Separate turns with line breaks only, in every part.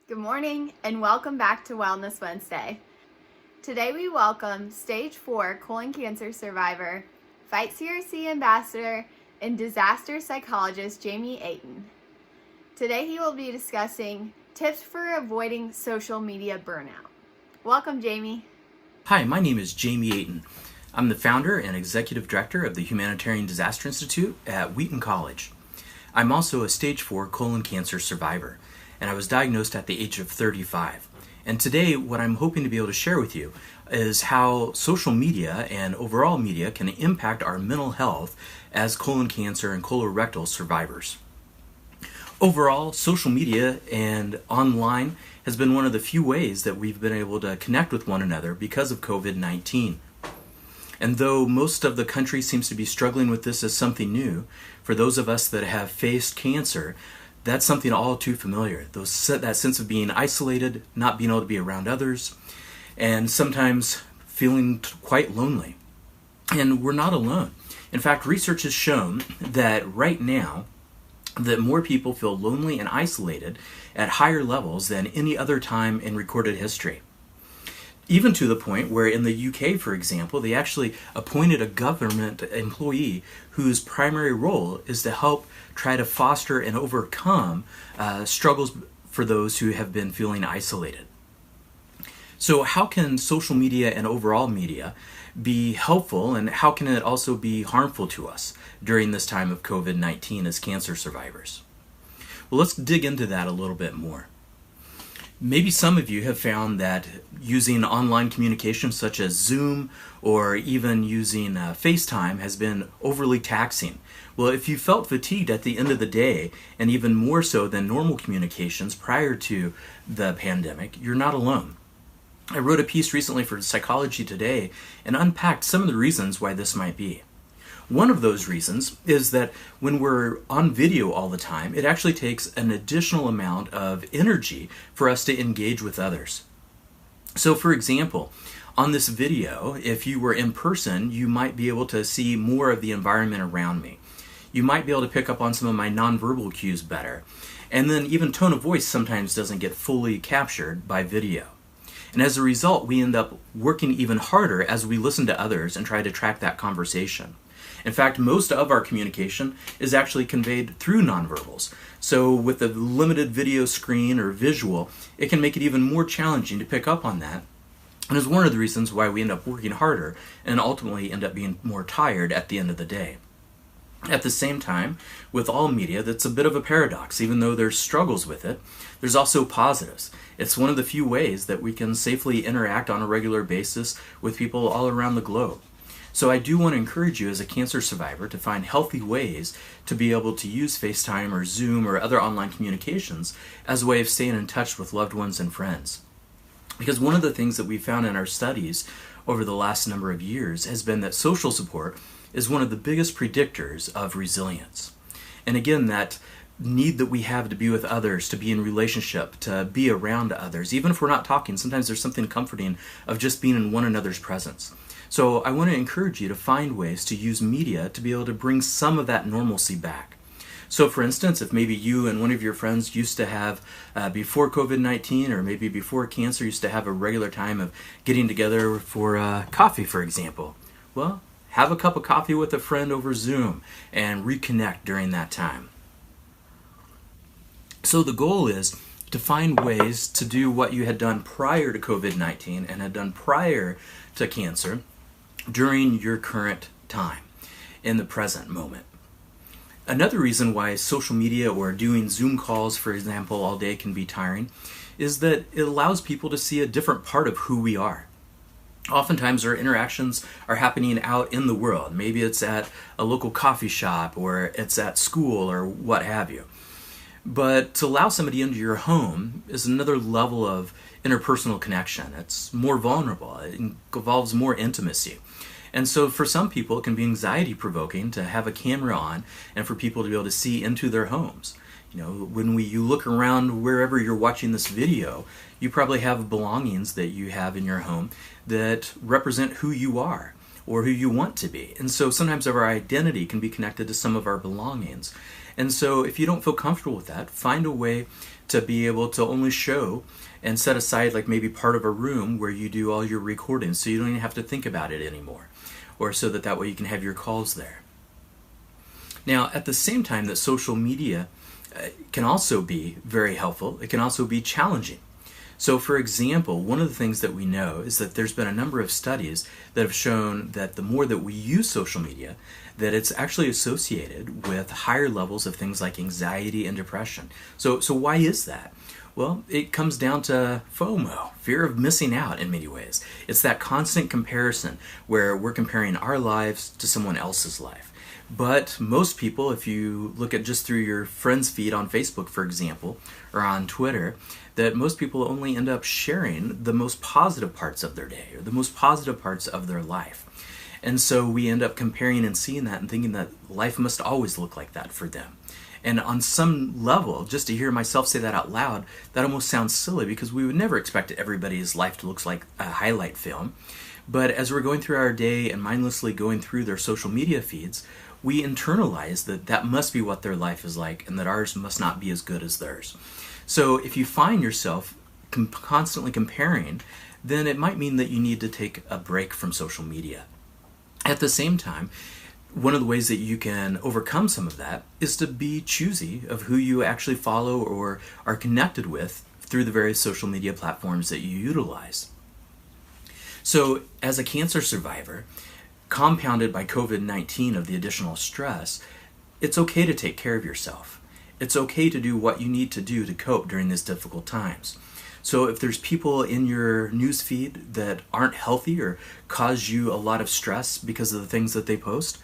Good morning and welcome back to Wellness Wednesday. Today we welcome Stage 4 colon cancer survivor, Fight CRC ambassador, and disaster psychologist Jamie Aten. Today he will be discussing tips for avoiding social media burnout. Welcome, Jamie.
Hi, my name is Jamie Aten. I'm the founder and executive director of the Humanitarian Disaster Institute at Wheaton College. I'm also a stage 4 colon cancer survivor, and I was diagnosed at the age of 35. And today, what I'm hoping to be able to share with you is how social media and overall media can impact our mental health as colon cancer and colorectal survivors. Overall, social media and online has been one of the few ways that we've been able to connect with one another because of COVID-19. And though most of the country seems to be struggling with this as something new, for those of us that have faced cancer, that's something all too familiar. That sense of being isolated, not being able to be around others, and sometimes feeling quite lonely. And we're not alone. In fact, research has shown that right now, that more people feel lonely and isolated at higher levels than any other time in recorded history. Even to the point where in the UK, for example, they actually appointed a government employee whose primary role is to help try to foster and overcome struggles for those who have been feeling isolated. So how can social media and overall media be helpful, and how can it also be harmful to us during this time of COVID-19 as cancer survivors? Well, let's dig into that a little bit more. Maybe some of you have found that using online communication such as Zoom or even using FaceTime has been overly taxing. Well, if you felt fatigued at the end of the day, and even more so than normal communications prior to the pandemic, you're not alone. I wrote a piece recently for Psychology Today and unpacked some of the reasons why this might be. One of those reasons is that when we're on video all the time, it actually takes an additional amount of energy for us to engage with others. So for example, on this video, if you were in person, you might be able to see more of the environment around me. You might be able to pick up on some of my nonverbal cues better. And then even tone of voice sometimes doesn't get fully captured by video. And as a result, we end up working even harder as we listen to others and try to track that conversation. In fact, most of our communication is actually conveyed through nonverbals. So with a limited video screen or visual, it can make it even more challenging to pick up on that. And is one of the reasons why we end up working harder and ultimately end up being more tired at the end of the day. At the same time, with all media, that's a bit of a paradox. Even though there's struggles with it, there's also positives. It's one of the few ways that we can safely interact on a regular basis with people all around the globe. So I do want to encourage you as a cancer survivor to find healthy ways to be able to use FaceTime or Zoom or other online communications as a way of staying in touch with loved ones and friends. Because one of the things that we found in our studies over the last number of years has been that social support is one of the biggest predictors of resilience. And again, that need that we have to be with others, to be in relationship, to be around others, even if we're not talking, sometimes there's something comforting of just being in one another's presence. So I want to encourage you to find ways to use media to be able to bring some of that normalcy back. So for instance, if maybe you and one of your friends used to have, before COVID-19 or maybe before cancer, used to have a regular time of getting together for coffee, for example, well, have a cup of coffee with a friend over Zoom and reconnect during that time. So the goal is to find ways to do what you had done prior to COVID-19 and had done prior to cancer during your current time, in the present moment. Another reason why social media or doing Zoom calls, for example, all day can be tiring is that it allows people to see a different part of who we are. Oftentimes our interactions are happening out in the world. Maybe it's at a local coffee shop or it's at school or what have you. But to allow somebody into your home is another level of interpersonal connection. It's more vulnerable. It involves more intimacy. And so for some people, it can be anxiety provoking to have a camera on and for people to be able to see into their homes. You know, when you look around wherever you're watching this video, you probably have belongings that you have in your home that represent who you are or who you want to be. And so sometimes our identity can be connected to some of our belongings. And so if you don't feel comfortable with that, find a way to be able to only show and set aside like maybe part of a room where you do all your recordings so you don't even have to think about it anymore, or so that way you can have your calls there. Now, at the same time that social media can also be very helpful, it can also be challenging. So for example, one of the things that we know is that there's been a number of studies that have shown that the more that we use social media, that it's actually associated with higher levels of things like anxiety and depression. So why is that? Well, it comes down to FOMO, fear of missing out in many ways. It's that constant comparison where we're comparing our lives to someone else's life. But most people, if you look at just through your friends feed on Facebook, for example, or on Twitter, that most people only end up sharing the most positive parts of their day or the most positive parts of their life. And so we end up comparing and seeing that and thinking that life must always look like that for them. And on some level, just to hear myself say that out loud, that almost sounds silly because we would never expect everybody's life to look like a highlight film. But as we're going through our day and mindlessly going through their social media feeds, we internalize that that must be what their life is like and that ours must not be as good as theirs. So if you find yourself constantly comparing, then it might mean that you need to take a break from social media. At the same time, one of the ways that you can overcome some of that is to be choosy of who you actually follow or are connected with through the various social media platforms that you utilize. So as a cancer survivor, compounded by COVID-19 of the additional stress, it's okay to take care of yourself. It's okay to do what you need to do to cope during these difficult times. So if there's people in your newsfeed that aren't healthy or cause you a lot of stress because of the things that they post,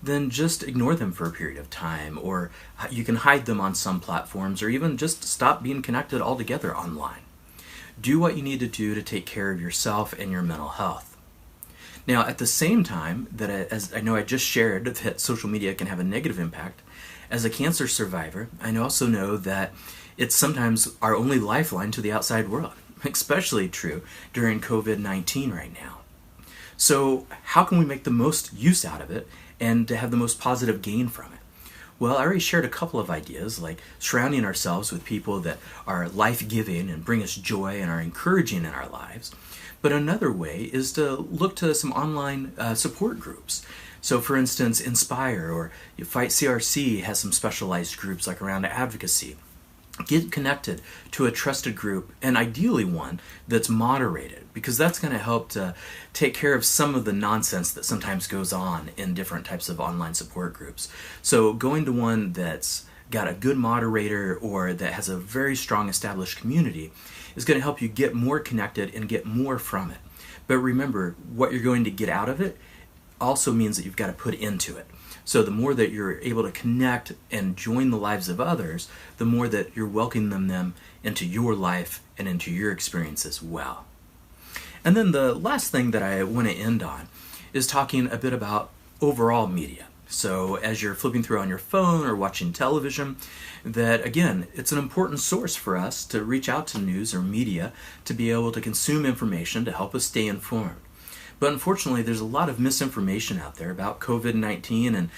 then just ignore them for a period of time, or you can hide them on some platforms, or even just stop being connected altogether online. Do what you need to do to take care of yourself and your mental health. Now, at the same time, that as I know I just shared that social media can have a negative impact, as a cancer survivor, I also know that it's sometimes our only lifeline to the outside world, especially true during COVID-19 right now. So how can we make the most use out of it and to have the most positive gain from it? Well, I already shared a couple of ideas, like surrounding ourselves with people that are life-giving and bring us joy and are encouraging in our lives. But another way is to look to some online support groups. So for instance, Inspire or Fight CRC has some specialized groups like around advocacy. Get connected to a trusted group, and ideally one that's moderated, because that's going to help to take care of some of the nonsense that sometimes goes on in different types of online support groups. So going to one that's got a good moderator or that has a very strong established community is going to help you get more connected and get more from it. But remember, what you're going to get out of it also means that you've got to put into it. So the more that you're able to connect and join the lives of others, the more that you're welcoming them into your life and into your experience as well. And then the last thing that I want to end on is talking a bit about overall media. So as you're flipping through on your phone or watching television, that again, it's an important source for us to reach out to news or media to be able to consume information to help us stay informed. But unfortunately, there's a lot of misinformation out there about COVID-19, and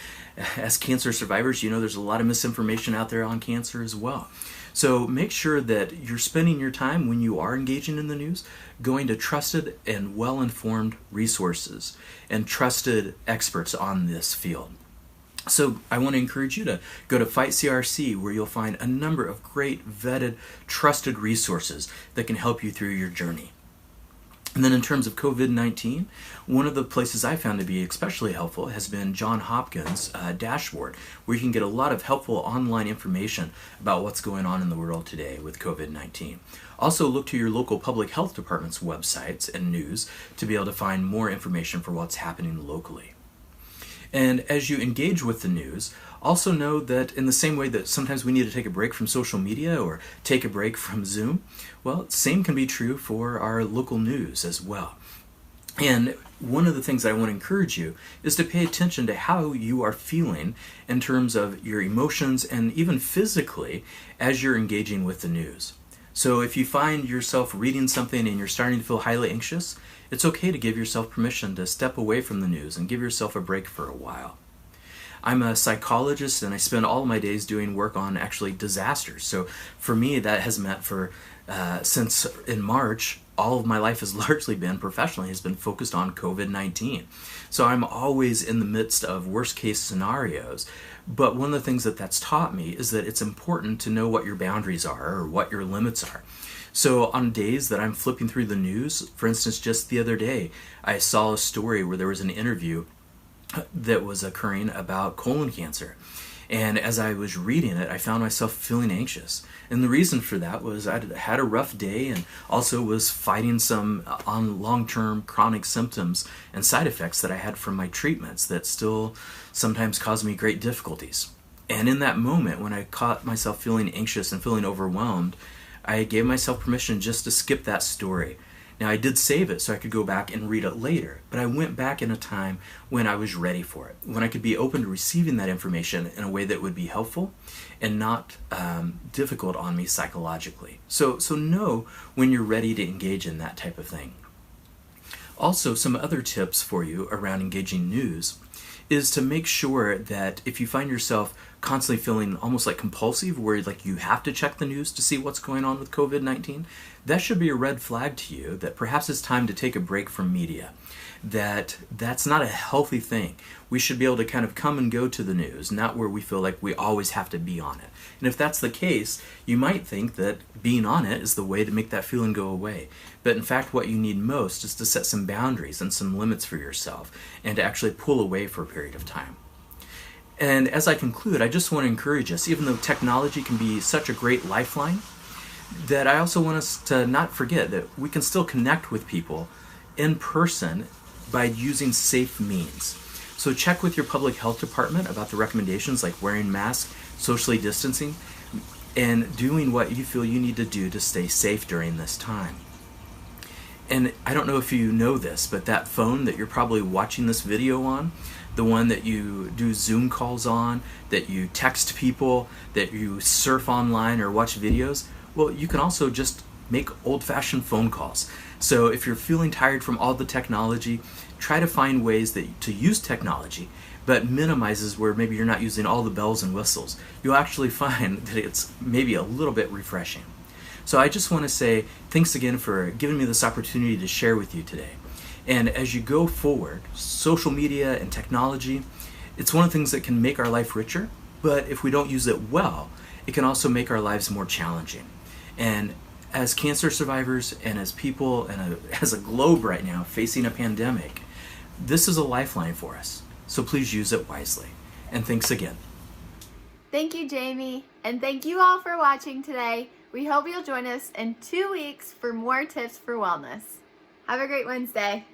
as cancer survivors, you know there's a lot of misinformation out there on cancer as well. So make sure that you're spending your time when you are engaging in the news going to trusted and well-informed resources and trusted experts on this field. So I want to encourage you to go to Fight CRC, where you'll find a number of great, vetted, trusted resources that can help you through your journey. And then in terms of COVID-19, one of the places I found to be especially helpful has been John Hopkins' dashboard, where you can get a lot of helpful online information about what's going on in the world today with COVID-19. Also look to your local public health department's websites and news to be able to find more information for what's happening locally. And as you engage with the news, also know that in the same way that sometimes we need to take a break from social media or take a break from Zoom, well, same can be true for our local news as well. And one of the things that I want to encourage you is to pay attention to how you are feeling in terms of your emotions and even physically as you're engaging with the news. So if you find yourself reading something and you're starting to feel highly anxious, it's okay to give yourself permission to step away from the news and give yourself a break for a while. I'm a psychologist and I spend all of my days doing work on actually disasters. So for me, that has meant since in March, all of my life has largely been professionally has been focused on COVID-19. So I'm always in the midst of worst case scenarios. But one of the things that's taught me is that it's important to know what your boundaries are or what your limits are. So on days that I'm flipping through the news, for instance, just the other day, I saw a story where there was an interview that was occurring about colon cancer. And as I was reading it, I found myself feeling anxious. And the reason for that was I'd had a rough day and also was fighting some on long-term chronic symptoms and side effects that I had from my treatments that still sometimes cause me great difficulties. And in that moment, when I caught myself feeling anxious and feeling overwhelmed, I gave myself permission just to skip that story. Now, I did save it so I could go back and read it later, but I went back in a time when I was ready for it, when I could be open to receiving that information in a way that would be helpful and not difficult on me psychologically. So know when you're ready to engage in that type of thing. Also, some other tips for you around engaging news is to make sure that if you find yourself constantly feeling almost like compulsive, where like you have to check the news to see what's going on with COVID-19, that should be a red flag to you that perhaps it's time to take a break from media. That's not a healthy thing. We should be able to kind of come and go to the news, not where we feel like we always have to be on it. And if that's the case, you might think that being on it is the way to make that feeling go away. But in fact, what you need most is to set some boundaries and some limits for yourself and to actually pull away for a period of time. And as I conclude, I just want to encourage us, even though technology can be such a great lifeline, that I also want us to not forget that we can still connect with people in person by using safe means. So check with your public health department about the recommendations like wearing masks, socially distancing, and doing what you feel you need to do to stay safe during this time. And I don't know if you know this, but that phone that you're probably watching this video on, the one that you do Zoom calls on, that you text people, that you surf online or watch videos, well, you can also just make old-fashioned phone calls. So if you're feeling tired from all the technology, try to find ways to use technology, but minimizes where maybe you're not using all the bells and whistles. You'll actually find that it's maybe a little bit refreshing. So I just want to say thanks again for giving me this opportunity to share with you today. And as you go forward, social media and technology, it's one of the things that can make our life richer, but if we don't use it well, it can also make our lives more challenging. And as cancer survivors and as people and as a globe right now facing a pandemic, this is a lifeline for us. So please use it wisely. And thanks again.
Thank you, Jamie, and thank you all for watching today. We hope you'll join us in 2 weeks for more tips for wellness. Have a great Wednesday.